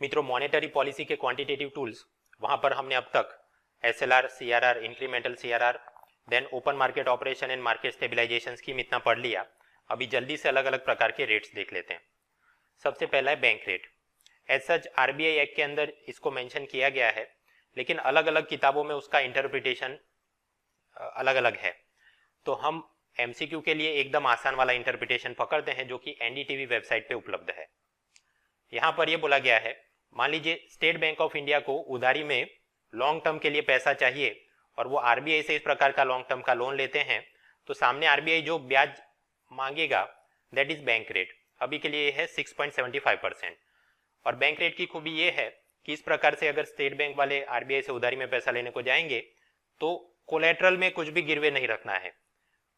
मित्रों, monetary policy के quantitative tools, वहां पर हमने अब तक SLR, CRR, incremental CRR, then open market operation and market stabilisation scheme इतना पढ़ लिया। अभी जल्दी से अलग अलग प्रकार के रेट्स देख लेते हैं। सबसे पहला है bank rate. As such RBI act के अंदर इसको मेंशन किया गया है, लेकिन अलग अलग किताबों में उसका इंटरप्रिटेशन अलग अलग है। तो हम एमसीक्यू के लिए एकदम आसान वाला इंटरप्रिटेशन पकड़ते हैं, जो कि एनडीटीवी वेबसाइट पे उपलब्ध है। यहां पर यह बोला गया है, मान लीजिए स्टेट बैंक ऑफ इंडिया को उधारी में लॉन्ग टर्म के लिए पैसा चाहिए और वो आरबीआई से इस प्रकार का लॉन्ग टर्म का लोन लेते हैं, तो सामने आरबीआई जो ब्याज मांगेगा दैट इज बैंक रेट। अभी के लिए है 6.75%। और बैंक रेट की खूबी ये है कि इस प्रकार से अगर स्टेट बैंक वाले आरबीआई से उधारी में पैसा लेने को जाएंगे तो कोलेट्रल में कुछ भी गिरवे नहीं रखना है।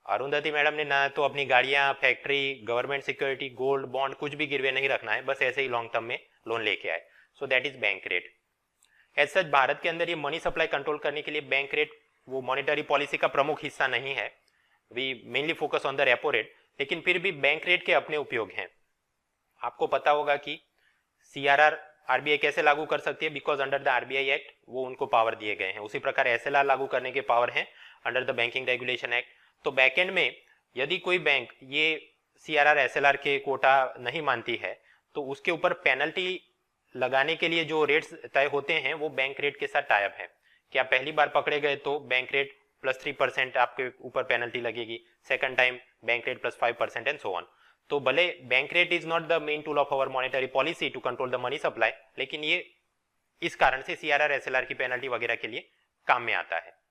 अरुंधति मैडम ने ना तो अपनी गाड़ियां, factory, government security, gold, bond कुछ भी गिरवे नहीं रखना है, बस ऐसे ही लॉन्ग टर्म में लोन लेके आए। So that is bank rate. As such Bharat के अंदर ये मनी सप्लाई कंट्रोल करने के लिए बैंक रेट वो मॉनेटरी पॉलिसी का प्रमुख हिस्सा नहीं है। We mainly focus on the repo rate, लेकिन फिर भी बैंक रेट के अपने उपयोग हैं। आपको पता होगा कि सीआरआर आरबीआई कैसे लागू कर सकती है, because under the RBI act वो उनको पावर दिए गए हैं। उसी प्रकार एसएलआर लागू करने के पावर हैं under the banking regulation act. तो बैकएंड में यदि कोई बैंक ये सीआरआर एसएलआर के कोटा नहीं मानती है तो उसके ऊपर पेनल्टी लगाने के लिए जो रेट्स तय होते हैं वो बैंक रेट के साथ टाई अप है। कि आप पहली बार पकड़े गए तो बैंक रेट +3% आपके ऊपर पेनल्टी लगेगी, second time bank rate +5% and so on. तो भले bank rate is not the main tool of our monetary policy to control the money supply, लेकिन ये इस कारण से सीआरआर एसएलआर की पेनल्टी वगैरह के लिए काम में आता है।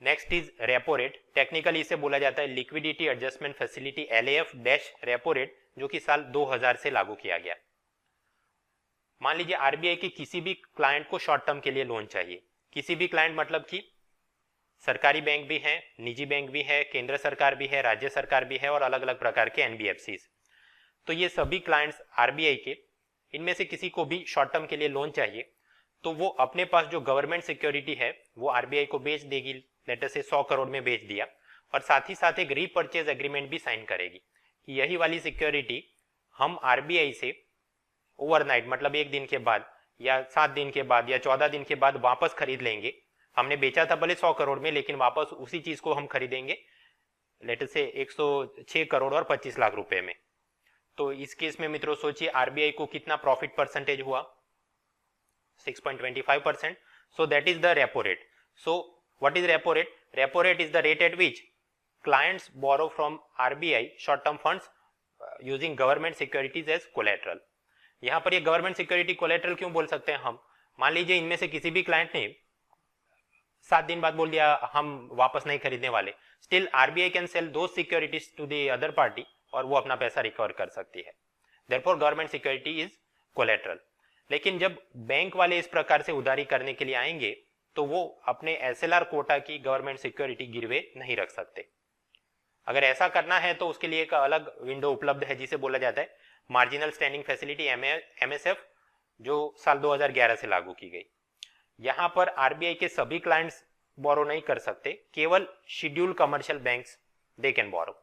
Next is repo rate. Technically इसे बोला जाता है liquidity adjustment facility LAF dash repo rate, जो कि साल 2000 से लागू किया गया। मान लीजिए आरबीआई के किसी भी क्लाइंट को शॉर्ट टर्म के लिए लोन चाहिए। किसी भी क्लाइंट मतलब कि सरकारी बैंक भी है, निजी बैंक भी है, केंद्र सरकार भी है, राज्य सरकार भी है और अलग अलग प्रकार के एनबीएफसीज। तो ये सभी क्लाइंट्स आरबीआई के, इनमें से किसी को भी शॉर्ट टर्म के लिए लोन चाहिए तो वो अपने पास जो गवर्नमेंट सिक्योरिटी है वो आरबीआई को बेच देगी। लेटर से 100 करोड़ में बेच दिया और साथ ही साथ एक रीपर्चेज एग्रीमेंट भी साइन करेगी कि यही वाली सिक्योरिटी हम आरबीआई से ओवरनाइट, मतलब एक दिन के बाद या 7 दिन के बाद या 14 दिन के बाद वापस खरीद लेंगे। हमने बेचा था भले 100 करोड़ में, लेकिन वापस उसी चीज को हम खरीदेंगे लेटर से 106 करोड़ और 25 लाख रुपए में। तो इस केस में मित्रों सोचिए आरबीआई को कितना प्रॉफिट परसेंटेज हुआ, 6.25%। So that is the repo rate. So what is repo rate? Repo rate is the rate at which clients borrow from RBI short term funds using government securities as collateral. यहां पर ये government security collateral क्यों बोल सकते हैं हम? मान लीजिए इनमें से किसी भी क्लाइंट ने 7 दिन बाद बोल दिया हम वापस नहीं खरीदने वाले, still RBI can sell those securities to the other party और वो अपना पैसा रिकवर कर सकती है। Therefore government security is collateral. लेकिन जब बैंक वाले इस प्रकार से उधारी करने के लिए आएंगे तो वो अपने एसएलआर कोटा की गवर्नमेंट सिक्योरिटी गिरवे नहीं रख सकते। अगर ऐसा करना है तो उसके लिए एक अलग विंडो उपलब्ध है जिसे बोला जाता है मार्जिनल स्टैंडिंग फैसिलिटी एमएसएफ, जो साल 2011 से लागू की गई। यहां पर आरबीआई के सभी क्लाइंट्स बोरो नहीं कर सकते, केवल schedule commercial banks they can borrow.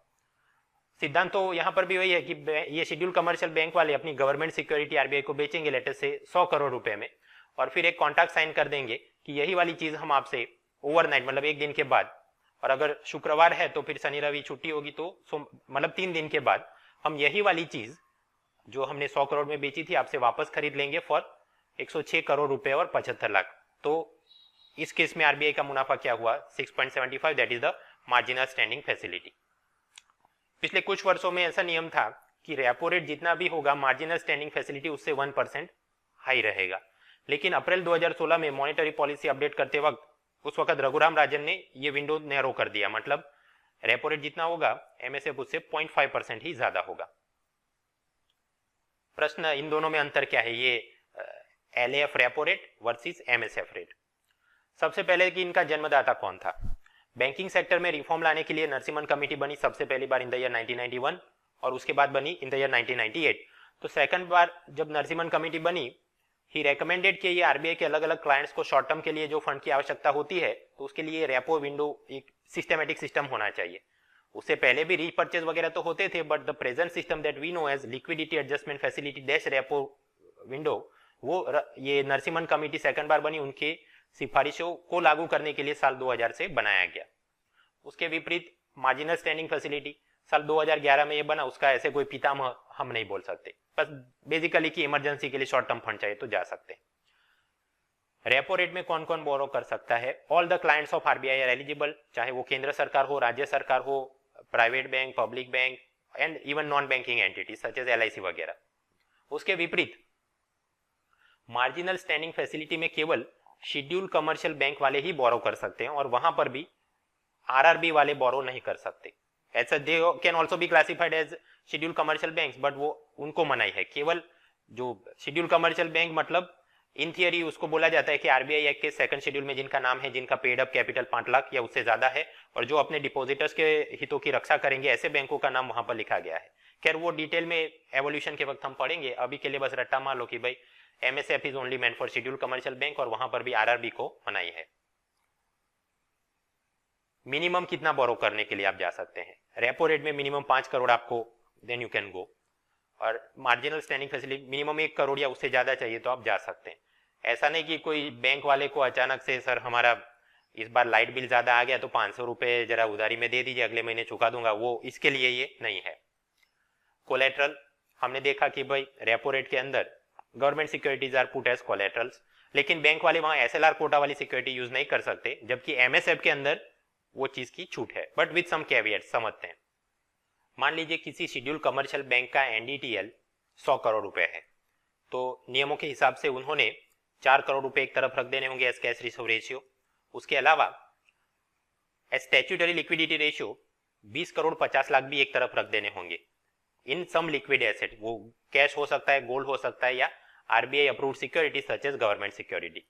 सिद्धांत तो यहां पर भी वही है कि ये शेड्यूल कमर्शियल बैंक वाले अपनी गवर्नमेंट सिक्योरिटी आरबीआई को बेचेंगे लेटर से 100 करोड़ रुपए में और फिर एक कॉन्ट्रैक्ट साइन कर देंगे कि यही वाली चीज हम आपसे ओवरनाइट, मतलब एक दिन के बाद, और अगर शुक्रवार है तो फिर शनि रवि छुट्टी होगी तो मतलब 3 दिन के बाद हम यही वाली चीज जो हमने 100 करोड़ में बेची थी आपसे वापस खरीद लेंगे फॉर 106 करोड़ रुपए और 75 लाख। तो इस केस में आरबीआई का मुनाफा क्या हुआ? 6.75, that is the marginal standing facility. पिछले कुछ वर्षों में ऐसा नियम था कि रेपो रेट जितना भी होगा मार्जिनल स्टैंडिंग फैसिलिटी उससे 1% हाई रहेगा। लेकिन अप्रैल 2016 में मॉनेटरी पॉलिसी अपडेट करते वक्त उस वक्त रघुराम राजन ने ये विंडो नैरो कर दिया, मतलब रेपो रेट जितना होगा एमएसएफ उससे 0.5% ही ज्यादा होगा। प्रश्न इन दोनों में अंतर क्या है? ये LAF repo rate versus MSF rate. सबसे पहले कि इनका जन्मदाता कौन था? बैंकिंग सेक्टर में रिफॉर्म लाने के लिए नरसिम्हन कमेटी बनी सबसे पहली बार इन द ईयर 1991 और उसके बाद बनी इन द ईयर 1998। तो सेकंड बार जब नरसिम्हन कमेटी बनी, ही रेकमेंडेड कि ये आरबीआई के अलग अलग क्लाइंट्स को शॉर्ट टर्म के लिए जो फंड की आवश्यकता होती है तो उसके लिए रेपो विंडो एक सिस्टमेटिक सिस्टम होना चाहिए। उससे पहले भी रीपरचेज वगैरह तो होते थे, but the present system that we know as liquidity adjustment facility dash repo window वो ये नरसिम्हन कमेटी सेकंड बार बनी, उनकी सिफारिशों को लागू करने के लिए साल 2000 से बनाया गया। उसके विपरीत मार्जिनल स्टैंडिंग फैसिलिटी साल 2011 में ये बना, उसका ऐसे कोई पितामह हम नहीं बोल सकते, बस बेसिकली कि इमरजेंसी के लिए शॉर्ट टर्म फंड चाहिए तो जा सकते हैं। रेपो रेट में कौन कौन बोरो कर सकता है? All the clients of RBI are eligible, चाहे वो केंद्र सरकार हो, राज्य सरकार हो, private bank, public bank and even non banking entities such as LIC वगैरह। उसके विपरीत मार्जिनल स्टैंडिंग फैसिलिटी में केवल शेड्यूल कमर्शियल बैंक वाले ही बोरो कर सकते हैं और वहां पर भी आरआरबी वाले बोरो नहीं कर सकते। ऐसा they can also be classified as schedule commercial banks, but वो उनको मनाही है। केवल जो शेड्यूल कमर्शियल बैंक मतलब इन थियरी उसको बोला जाता है कि आरबीआई एक्ट के सेकंड शेड्यूल में जिनका नाम है, जिनका पेड अप कैपिटल 5 लाख या उससे ज्यादा है और जो अपने डिपॉजिटर्स के हितों की रक्षा करेंगे, ऐसे बैंकों का नाम वहां पर लिखा गया है। खैर वो डिटेल में एवोल्यूशन के वक्त हम पढ़ेंगे, अभी के लिए बस रट्टा मान लो कि भाई MSF is only meant for schedule commercial bank और वहां पर भी आरआरबी को मनाई है। मिनिमम कितना बोरो करने के लिए आप जा सकते हैं? रेपो रेट में मिनिमम 5 करोड़ आपको, देन यू कैन गो। और marginal standing facility minimum 1 crore या उससे ज्यादा चाहिए तो आप जा सकते हैं। ऐसा नहीं कि कोई बैंक वाले को अचानक से सर हमारा इस बार लाइट बिल ज्यादा आ गया तो 500 रुपए जरा उधारी में दे दीजिए, अगले महीने चुका दूंगा, वो इसके लिए ये नहीं है। कोलेट्रल हमने देखा कि भाई रेपो रेट के अंदर government securities are put as collaterals, लेकिन बैंक वाले वहां एसएलआर कोटा वाली सिक्योरिटी यूज नहीं कर सकते, जबकि एमएसएफ के अंदर वो चीज की छूट है, बट विद सम कैविएट्स। समझते हैं। मान लीजिए किसी शेड्यूल कमर्शियल बैंक का एनडीटीएल 100 करोड़ रुपए है, तो नियमों के हिसाब से उन्होंने 4 करोड़ रुपए एक तरफ रख देने होंगे एज कैश रिजर्व रेशियो। उसके अलावा as statutory liquidity ratio 20 crore 50 lakh भी एक तरफ रख देने होंगे इन सम लिक्विड एसेट। वो कैश हो सकता है, गोल्ड हो सकता है, या RBI approved security such as government security.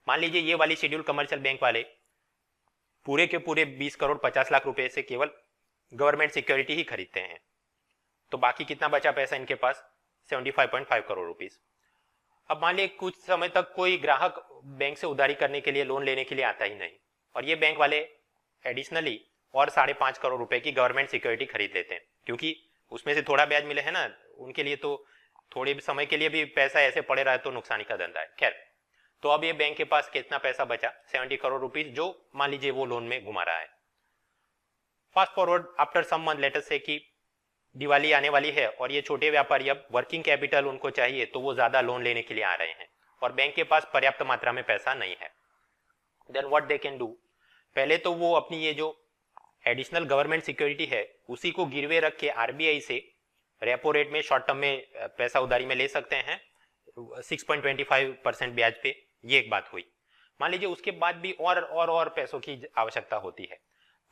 मान लीजिए ये वाली शेड्यूल कमर्शियल बैंक वाले पूरे के पूरे 20 करोड़ 50 लाख रुपए से केवल गवर्नमेंट सिक्योरिटी ही खरीदते हैं, तो बाकी कितना बचा पैसा इनके पास? 75.5 करोड़ रुपीस। अब मान लीजिए कुछ समय तक कोई ग्राहक बैंक से उधारी करने के लिए, लोन लेने के लिए आता ही नहीं, और ये बैंक वाले एडिशनली और 5.5 करोड़ रुपए की गवर्नमेंट सिक्योरिटी खरीद लेते हैं, क्योंकि उसमें से थोड़ा ब्याज मिले है ना उनके लिए, तो थोड़े समय के लिए भी पैसा ऐसे पड़े रहा है तो नुकसानी का धंधा है। खैर, तो अब ये बैंक के पास कितना पैसा बचा? 70 करोड़ रुपीस, जो मान लीजिए वो लोन में घुमा रहा है। Fast forward after some month, लेटर से कि दिवाली आने वाली है और ये छोटे व्यापारी अब वर्किंग कैपिटल उनको चाहिए, तो वो ज्यादा लोन लेने के लिए आ रहे हैं और बैंक के पास पर्याप्त मात्रा में पैसा नहीं है। Then what they can do? पहले तो वो अपनी ये जो एडिशनल गवर्नमेंट सिक्योरिटी है उसी को गिरवे रख के आरबीआई से रेपो रेट में शॉर्ट टर्म में पैसा उधारी में ले सकते हैं 6.25% ब्याज पे। ये एक बात हुई। मान लीजिए उसके बाद भी और पैसों की आवश्यकता होती है,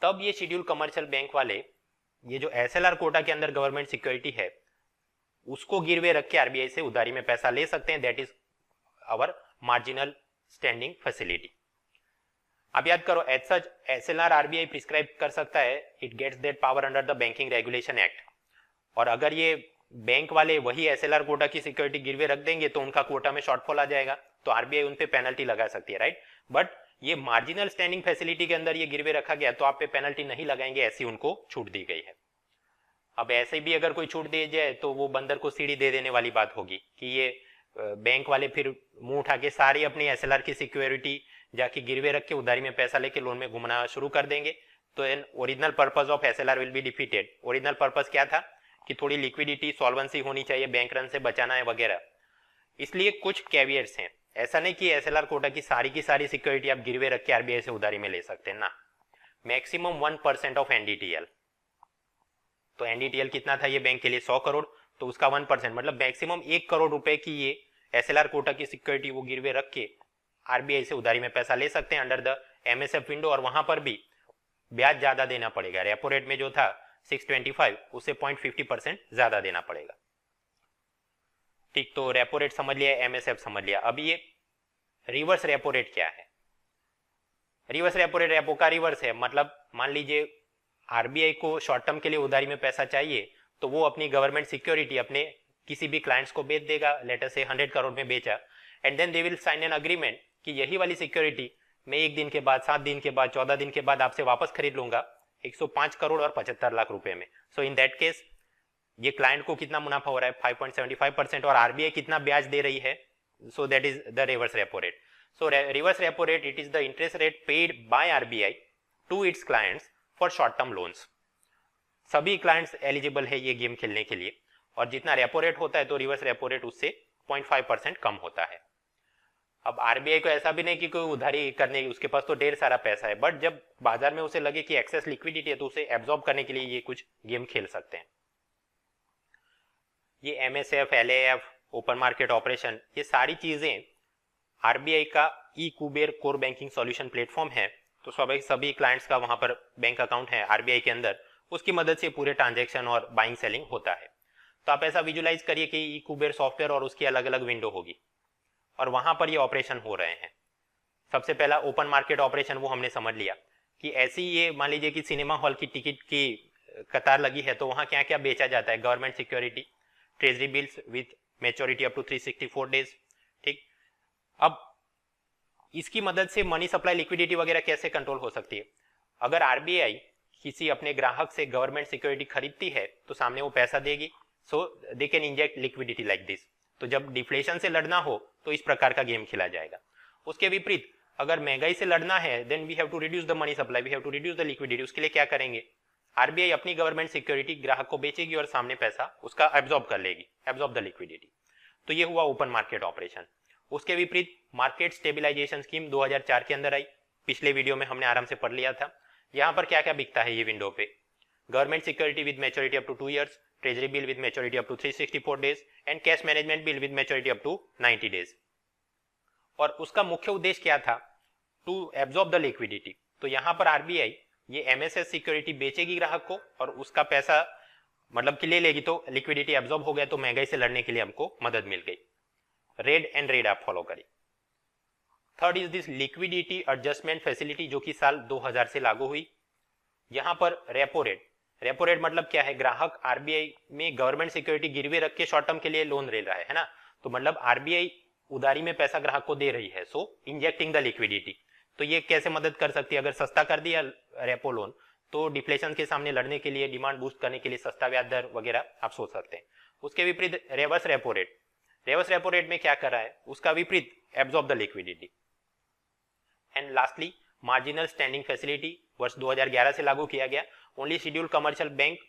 तब ये शेड्यूल कमर्शियल बैंक वाले ये जो एसएलआर कोटा के अंदर गवर्नमेंट सिक्योरिटी है उसको गिरवे रख के आरबीआई से उधारी में पैसा ले सकते हैं। That is our marginal standing facility. अब याद करो, as such SLR RBI prescribe कर सकता है, it gets that power under the banking regulation act. और अगर ये बैंक वाले वही एसएलआर कोटा की सिक्योरिटी गिरवे रख देंगे तो उनका कोटा में शॉर्टफॉल आ जाएगा, तो आरबीआई उन पे पेनल्टी लगा सकती है, राइट। बट ये मार्जिनल स्टैंडिंग फैसिलिटी के अंदर ये गिरवे रखा गया तो आप पे पेनल्टी नहीं लगाएंगे, ऐसी उनको छूट दी गई है। अब ऐसे भी अगर कोई छूट दे जाए तो वो बंदर को सीढ़ी दे देने वाली बात होगी कि ये बैंक वाले फिर मुंह उठा के सारी अपनी एसएलआर की सिक्योरिटी जाके गिरवे रख के उधारी में पैसा लेके लोन में घुमाना शुरू कर देंगे, तो an original purpose of SLR will be defeated. Original purpose क्या था कि थोड़ी लिक्विडिटी, सॉल्वेंसी होनी चाहिए, बैंक रन से बचाना है वगैरह। इसलिए कुछ कैविएट्स हैं, ऐसा नहीं कि एसएलआर कोटा की सारी सिक्योरिटी आप गिरवे रख के आरबीआई से उधारी में ले सकते हैं ना। मैक्सिमम 1% ऑफ एनडीटीएल, तो एनडीटीएल कितना था ये बैंक के लिए? 100 करोड़, तो उसका 1% मतलब मैक्सिमम 1 करोड़ रुपए की ये एसएलआर कोटा की सिक्योरिटी वो गिरवे रख के आरबीआई से उधारी में पैसा ले सकते हैं अंडर द एमएसएफ विंडो, और वहां पर भी ब्याज ज्यादा देना पड़ेगा। रेपो रेट में जो था 625 उससे 0.50% ज्यादा देना पड़ेगा। ठीक, तो रेपो रेट समझ लिया, एमएसएफ समझ लिया। अभी ये रिवर्स रेपो रेट क्या है? रिवर्स रेपो रेट रेपो का रिवर्स है। मतलब मान लीजिए आरबीआई को शॉर्ट टर्म के लिए उधारी में पैसा चाहिए, तो वो अपनी गवर्नमेंट सिक्योरिटी अपने किसी भी क्लाइंट्स को बेच देगा, लेटर से 100 करोड़ में बेचा, and then they will sign an agreement कि यही वाली सिक्योरिटी मैं 1 दिन के बाद, 7 दिन के बाद, 14 दिन के बाद आपसे वापस खरीद लूंगा 105 करोड़ और 75 लाख रुपए में। सो इन दैट केस ये क्लाइंट को कितना मुनाफा हो रहा है 5.75% और आरबीआई कितना ब्याज दे रही है, so that is the reverse repo rate. So reverse repo rate it is the interest rate paid by RBI to its clients for short term loans. सभी क्लाइंट्स एलिजिबल है ये गेम खेलने के लिए, और जितना रेपो रेट होता है तो रिवर्स रेपो रेट उससे 0.5% कम होता है. अब आरबीआई को ऐसा भी नहीं कि कोई उधारी करने की, उसके पास तो ढेर सारा पैसा है, बट जब बाजार में उसे लगे कि एक्सेस लिक्विडिटी है तो उसे एब्जॉर्ब करने के लिए ये कुछ गेम खेल सकते हैं. ये MSF, LAF, open market operation, ये सारी चीजें आरबीआई का e Kuber core banking solution platform है. तो सभी क्लाइंट्स का वहां पर बैंक अकाउंट है आरबीआई के अंदर, उसकी मदद से पूरे ट्रांजैक्शन और बाइंग सेलिंग होता है. तो आप ऐसा विजुलाइज करिए कि ई कुबेर सॉफ्टवेयर और उसकी अलग अलग विंडो होगी और वहां पर ये ऑपरेशन हो रहे हैं. सबसे पहला ओपन मार्केट ऑपरेशन वो हमने समझ लिया कि ऐसी ये मान लीजिए कि सिनेमा हॉल की टिकट की कतार लगी है तो वहां क्या क्या बेचा जाता है, government security, treasury bills with maturity up to 364 days. ठीक, अब इसकी मदद से मनी सप्लाई लिक्विडिटी वगैरह कैसे कंट्रोल हो सकती है. अगर आरबीआई किसी अपने ग्राहक से गवर्नमेंट सिक्योरिटी खरीदती है तो सामने वो पैसा देगी, so they can inject liquidity like this. तो जब डिफ्लेशन से लड़ना हो तो इस प्रकार का गेम खेला जाएगा. उसके विपरीत अगर महंगाई से लड़ना है then we have to reduce the money supply, we have to reduce the liquidity. उसके लिए क्या करेंगे, आरबीआई अपनी गवर्नमेंट सिक्योरिटी ग्राहक को बेचेगी और सामने पैसा उसका एब्जॉर्ब कर लेगी, एब्जॉर्ब द लिक्विडिटी. तो ये हुआ ओपन मार्केट ऑपरेशन. उसके विपरीत मार्केट स्टेबिलाईजेशन स्कीम 2004 के अंदर आई. पिछले वीडियो में हमने आराम से पढ़ लिया था. यहाँ पर क्या क्या बिकता है ये विंडो पे, government security with maturity up to 2 years, treasury bill with maturity up to 364 days and cash management bill with maturity up to 90 days. और उसका मुख्य उद्देश्य क्या था, टू एब्जॉर्ब द लिक्विडिटी. तो यहाँ पर आरबीआई ये एमएसएस सिक्योरिटी बेचेगी ग्राहक को और उसका पैसा मतलब कि ले लेगी, तो लिक्विडिटी एब्जॉर्ब हो गया, तो महंगाई से लड़ने के लिए हमको मदद मिल गई. रेड एंड रेड आप फॉलो करिए. Third is this liquidity adjustment facility जो कि साल 2000 से लागू हुई. यहाँ पर रेपो रेट, रेपो रेट मतलब क्या है, ग्राहक आरबीआई में गवर्नमेंट सिक्योरिटी गिरवे रख के शॉर्ट टर्म के लिए लोन ले रहा है ना, तो मतलब आरबीआई उधारी में पैसा ग्राहक को दे रही है, सो इंजेक्टिंग द लिक्विडिटी. तो ये कैसे मदद कर सकती है, अगर सस्ता कर दिया रेपो लोन तो डिफ्लेशन के सामने लड़ने के लिए, डिमांड बूस्ट करने के लिए सस्ता ब्याज दर वगैरह आप सोच सकते हैं. उसके विपरीत reverse repo rate, reverse repo rate में क्या कर रहा है, उसका विपरीत absorb the liquidity. And lastly marginal standing facility वर्ष 2011 से लागू किया गया. Only schedule commercial bank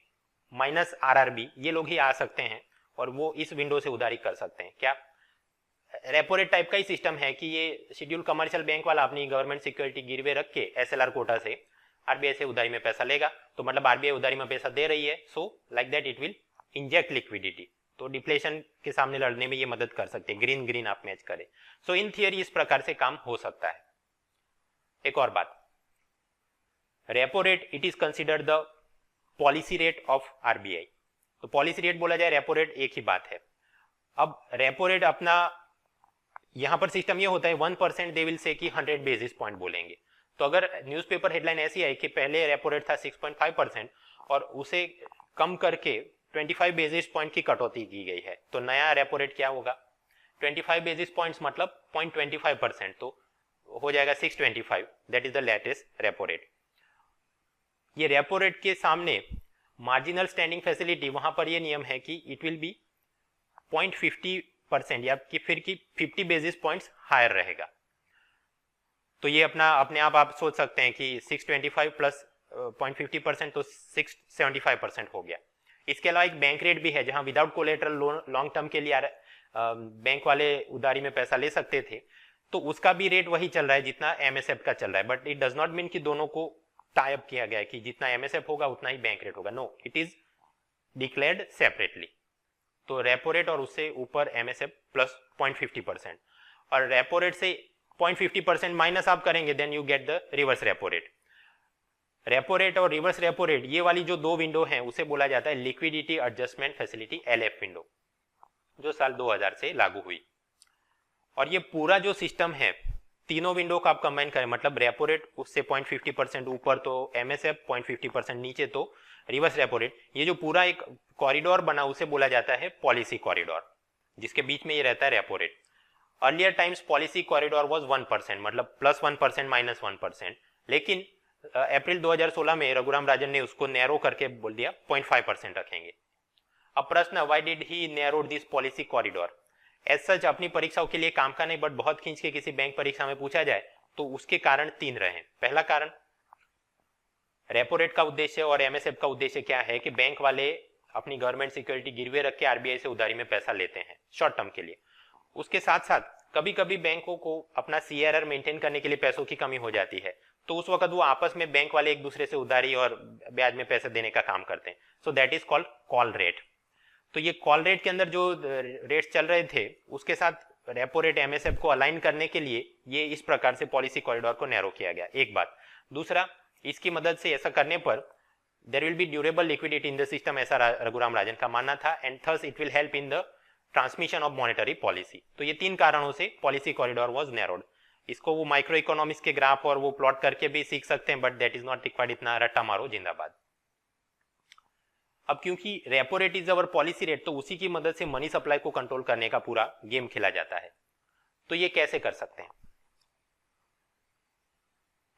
minus RRB ये लोग ही आ सकते हैं और वो इस विंडो से उधारी कर सकते हैं. क्या रेपो रेट टाइप का ही सिस्टम है कि ये शेड्यूल कमर्शियल बैंक वाला अपनी गवर्नमेंट सिक्योरिटी गिरवे रख के एसएलआर कोटा से आरबीआई से उधारी में पैसा लेगा, तो मतलब आरबीआई उधारी में पैसा दे रही है, so like that it will inject liquidity. तो डिफ्लेशन के सामने लड़ने में ये मदद कर सकते हैं. ग्रीन ग्रीन आप मैच करें. सो इन थियरी इस प्रकार से काम हो सकता है. एक और बात, repo rate it is considered the policy rate of RBI. तो पॉलिसी रेट बोला जाए, रेपो रेट एक ही बात है. अब रेपो रेट अपना यहां पर सिस्टम ये होता है 1% दे विल से कि 100 बेसिस पॉइंट बोलेंगे. तो अगर न्यूज़पेपर हेडलाइन ऐसी है कि पहले रेपो रेट था 6.5% और उसे कम करके 25 बेसिस पॉइंट की कटौती की गई है, तो नया रेपो रेट क्या होगा, 25 बेसिस पॉइंट्स मतलब 0.25%, तो हो जाएगा 625. That is the latest repo rate. ये रेपो रेट के सामने मार्जिनल स्टैंडिंग फैसिलिटी, वहां पर ये नियम है कि इट विल बी 0.50% या कि फिर की 50 बेसिस पॉइंट्स हायर रहेगा. तो ये अपने आप सोच सकते हैं कि 625 प्लस 0.50% तो 675% हो गया. इसके अलावा एक बैंक रेट भी है जहां without collateral loan long term के लिए बैंक वाले उधारी में पैसा ले सकते थे, तो उसका भी रेट वही चल रहा है जितना एमएसएफ का चल रहा है. But it does not mean कि दोनों को टाई अप किया गया है कि जितना एमएसएफ होगा उतना ही बैंक रेट होगा. No, it is declared separately. तो रेपो रेट और उससे ऊपर एमएसएफ प्लस 0.50%, और रेपो रेट से 0.50% माइनस आप करेंगे then you get the reverse repo rate. Repo rate और रिवर्स रेपो रेट ये वाली जो दो विंडो हैं उसे बोला जाता है liquidity adjustment facility LF window, जो साल 2000 से लागू हुई. और ये पूरा जो सिस्टम है तीनों विंडो का आप कंबाइन करें, मतलब रेपो रेट उससे 0.50% ऊपर तो एमएसएफ, 0.50% नीचे तो रिवर्स रेपो रेट, ये जो पूरा एक कॉरिडोर बना उसे बोला जाता है पॉलिसी कॉरिडोर, जिसके बीच में ये रहता है repo rate. Earlier times policy corridor was 1%, मतलब प्लस 1% माइनस 1%, लेकिन अप्रैल 2016 में रघुराम राजन ने उसको नैरो करके बोल दिया 0.5% रखेंगे. अब प्रश्न, why did he narrowed this policy corridor? As such अपनी परीक्षाओं के लिए काम का नहीं, बट बहुत खींच के किसी बैंक परीक्षा में पूछा जाए तो उसके कारण 3 रहे। पहला कारण, रेपो रेट का उद्देश्य और एमएसएफ का उद्देश्य क्या है कि बैंक वाले अपनी गवर्नमेंट सिक्योरिटी गिरवे रख के आरबीआई से उधारी में पैसा लेते हैं शॉर्ट टर्म के लिए। उसके साथ साथ कभी कभी बैंकों को अपना सीआरआर मेंटेन करने के लिए पैसों की कमी हो जाती है, तो उस वक्त वो आपस में बैंक वाले एक दूसरे से उधारी और ब्याज में पैसे देने का काम करते हैं। सो that is called call rate. तो ये कॉल रेट के अंदर जो रेट्स चल रहे थे उसके साथ रेपो रेट एमएसएफ को अलाइन करने के लिए ये इस प्रकार से पॉलिसी कॉरिडोर को नैरो किया गया, एक बात। दूसरा, इसकी मदद से ऐसा करने पर there will be durable liquidity in the system, ऐसा रघुराम राजन का मानना था, and thus it will help in the transmission of monetary policy. तो ये 3 कारणों से पॉलिसी कॉरिडोर वाज नैरोड। इसको वो माइक्रो इकोनॉमिक्स के ग्राफ और वो प्लॉट करके भी सीख सकते हैं, but that is not required, इतना रट्टा मारो जिंदाबाद। अब क्योंकि repo rate is our policy rate, तो उसी की मदद से मनी सप्लाई को कंट्रोल करने का पूरा गेम खेला जाता है। तो ये कैसे कर सकते हैं?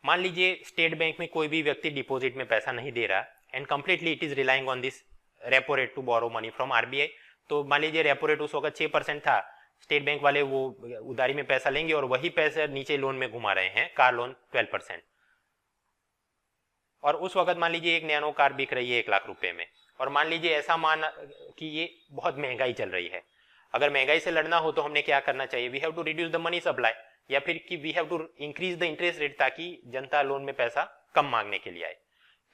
मान लीजिए स्टेट बैंक में कोई भी व्यक्ति डिपॉजिट में पैसा नहीं दे रहा and completely it is relying on this repo rate to borrow money from RBI. तो मान लीजिए रेपो रेट उस वक्त 6% था, स्टेट बैंक वाले वो उधारी में पैसा लेंगे और वही पैसे नीचे लोन में घुमा रहे हैं, कार लोन 12%। और उस वक्त मान लीजिए एक नैनो कार बिक रही है 1 लाख रुपए में, और मान लीजिए ऐसा मान कि ये बहुत महंगाई चल रही है। अगर महंगाई से लड़ना हो तो हमने क्या करना चाहिए? We have to reduce the money supply, या फिर कि we have to increase the interest rate ताकि जनता लोन में पैसा कम मांगने के लिए आए।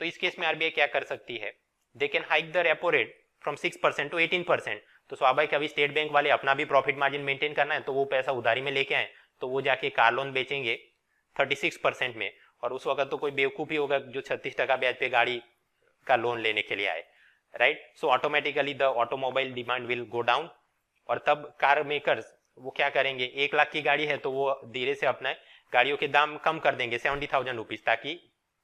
तो इस केस में आरबीआई क्या कर सकती है? They can hike the repo rate from 6% to 18%। तो स्वाभाविक अभी स्टेट बैंक वाले अपना भी प्रॉफिट मार्जिन मेंटेन करना है, तो वो पैसा उधारी में लेके आए, तो वो जाके कार लोन बेचेंगे 36% में, और उस वक्त तो कोई बेवकूफ ही होगा जो 36% ब्याज पे गाड़ी का लोन लेने के लिए आए, right? So automatically the automobile demand will go down, और तब कार मेकर्स वो क्या करेंगे? 1 लाख की गाड़ी है तो वो धीरे से अपना गाड़ियों के दाम कम कर देंगे 70,000 रुपीज, ताकि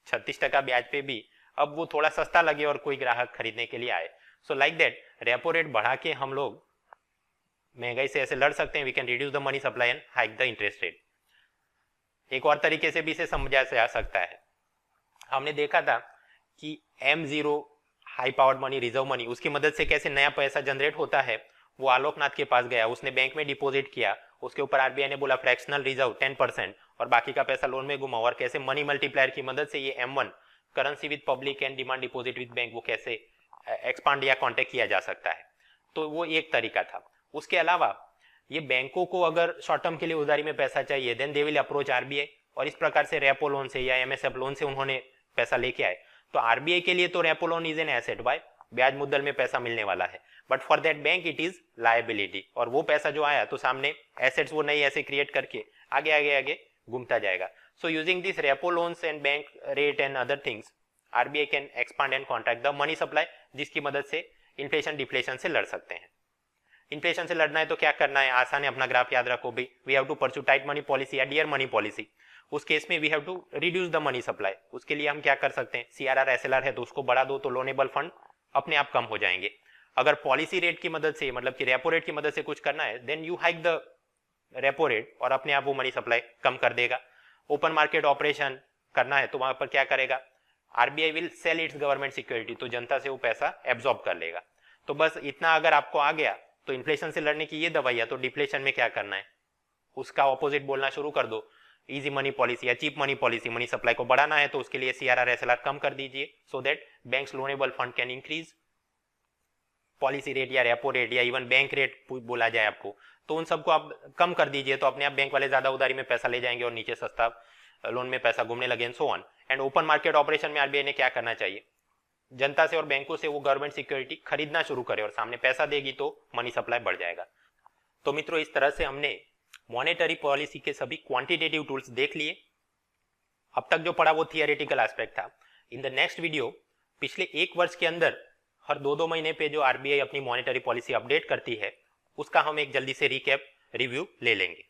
36% ब्याज पे भी अब वो थोड़ा सस्ता लगे और कोई ग्राहक खरीदने के लिए आए। So like that repo rate बढ़ा के हम लोग महंगाई से ऐसे लड़ सकते हैं। We can reduce the money supply and hike the interest rate. एक और तरीके से भी इसे समझा जा सकता है। हमने देखा था कि M0 high powered money, reserve money, उसकी मदद से कैसे नया पैसा जनरेट होता है। वो आलोकनाथ के पास गया, उसने बैंक में डिपॉजिट किया, उसके ऊपर आरबीआई ने बोला फ्रैक्शनल रिजर्व 10% और बाकी का पैसा लोन में घुमा, और कैसे मनी मल्टीप्लायर की मदद से ये M1 currency with public and demand deposit with bank वो कैसे एक्सपांड या कॉन्टेक्ट किया जा सकता है। तो वो एक तरीका था। उसके अलावा ये बैंकों को अगर शॉर्ट टर्म के लिए उधारी में पैसा चाहिए, then they will approach RBI, और इस प्रकार से रेपो लोन से या एमएसएफ लोन से उन्होंने पैसा लेके आए। तो आरबीआई के लिए तो repo loan is an asset, why? ब्याज मुद्दल में पैसा मिलने वाला है, but for that bank it is liability, और वो पैसा जो आया तो सामने एसेट्स वो नई ऐसे क्रिएट करके आगे आगे आगे घूमता जाएगा। So using this repo loans and bank rate and other things, RBI can expand and contract the money supply, जिसकी मदद से इन्फ्लेशन डिफ्लेशन से लड़ सकते हैं। इन्फ्लेशन से लड़ना है तो क्या करना है? आसान है, अपना ग्राफ याद रखो भी। We have to pursue tight money policy या डियर मनी पॉलिसी। उस केस में we have to reduce the money supply. उसके लिए हम क्या कर सकते हैं? सीआरआर एसएलआर है तो उसको बढ़ा दो, तो लोनेबल फंड अपने आप कम हो जाएंगे। अगर पॉलिसी रेट की मदद से, मतलब कि रेपो रेट की मदद से कुछ करना है, then you hike the repo rate और अपने आप वो मनी सप्लाई कम कर देगा। ओपन मार्केट ऑपरेशन करना है तो वहां पर क्या करेगा? RBI will sell its government security, तो जनता से वो पैसा एब्जॉर्ब कर लेगा। तो बस इतना अगर आपको आ गया तो इन्फ्लेशन से लड़ने की ये दवाई है। तो डिफ्लेशन में क्या करना है? उसका ऑपोजिट बोलना शुरू कर दो, इजी मनी पॉलिसी या cheap money policy. Money supply को बढ़ाना है तो उसके लिए सीआरआर एसएलआर कम कर दीजिए, so that banks loanable fund can increase. Policy rate या रेपो रेट या इवन बैंक रेट बोला जाए आपको, तो उन सबको आप कम कर दीजिए, तो अपने आप बैंक वाले ज्यादा उधारी में पैसा ले जाएंगे और नीचे सस्ता लोन में पैसा घूमने लगे, and so on. And open market operation में आरबीआई ने क्या करना चाहिए? जनता से और बैंकों से वो गवर्नमेंट सिक्योरिटी खरीदना शुरू करे, और सामने पैसा देगी तो मनी सप्लाई बढ़ जाएगा। तो मित्रों, इस तरह से हमने मॉनेटरी पॉलिसी के सभी क्वांटिटेटिव टूल्स देख लिए। अब तक जो पढ़ा वो थियोरेटिकल एस्पेक्ट था। इन द नेक्स्ट वीडियो पिछले 1 वर्ष के अंदर हर 2-2 महीने पे जो आरबीआई अपनी मॉनेटरी पॉलिसी अपडेट करती है, उसका हम एक जल्दी से रिकैप रिव्यू ले लेंगे।